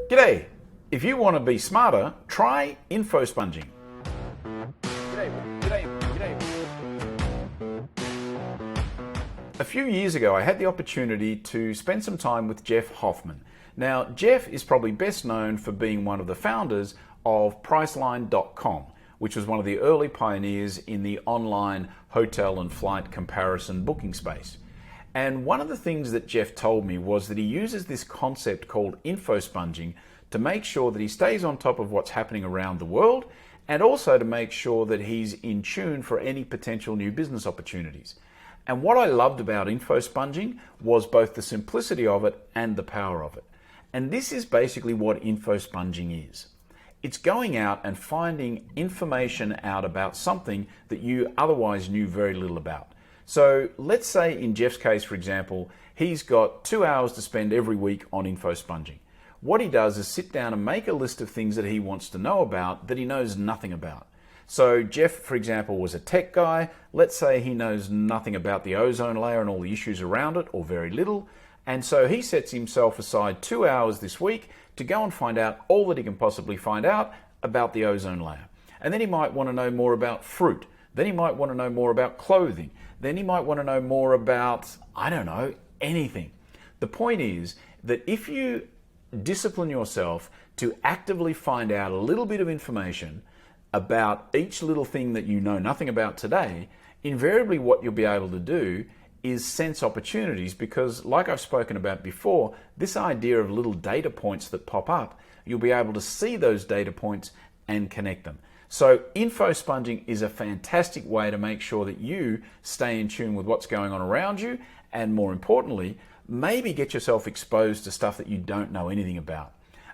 G'day! If you want to be smarter, try info sponging. A few years ago, I had the opportunity to spend some time with Jeff Hoffman. Now, Jeff is probably best known for being one of the founders of Priceline.com, which was one of the early pioneers in the online hotel and flight comparison booking space. And one of the things that Jeff told me was that he uses this concept called info sponging to make sure that he stays on top of what's happening around the world, and also to make sure that he's in tune for any potential new business opportunities. And what I loved about info sponging was both the simplicity of it and the power of it. And this is basically what info sponging is. It's going out and finding information out about something that you otherwise knew very little about. So let's say in Jeff's case, for example, he's got 2 hours to spend every week on info sponging. What he does is sit down and make a list of things that he wants to know about that he knows nothing about. So Jeff, for example, was a tech guy. Let's say he knows nothing about the ozone layer and all the issues around it, or very little. And so he sets himself aside 2 hours this week to go and find out all that he can possibly find out about the ozone layer. And then he might want to know more about fruit. Then he might want to know more about clothing. Then he might want to know more about, I don't know, anything. The point is that if you discipline yourself to actively find out a little bit of information about each little thing that you know nothing about today, invariably what you'll be able to do is sense opportunities, because like I've spoken about before, this idea of little data points that pop up, you'll be able to see those data points and connect them. So info sponging is a fantastic way to make sure that you stay in tune with what's going on around you, and more importantly, maybe get yourself exposed to stuff that you don't know anything about.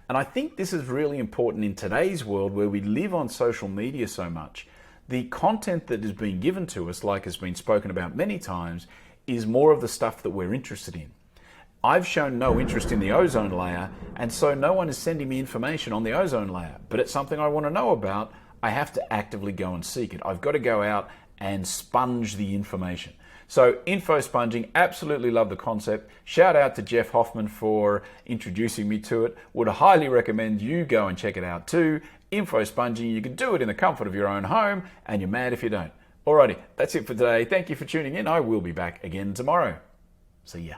And I think this is really important in today's world where we live on social media so much. The content that is being given to us, like has been spoken about many times, is more of the stuff that we're interested in. I've shown no interest in the ozone layer, and so no one is sending me information on the ozone layer, but it's something I want to know about. I have to actively go and seek it. I've got to go out and sponge the information. So info sponging, absolutely love the concept. Shout out to Jeff Hoffman for introducing me to it. Would highly recommend you go and check it out too. Info sponging, you can do it in the comfort of your own home, and you're mad if you don't. Alrighty, that's it for today. Thank you for tuning in. I will be back again tomorrow. See ya.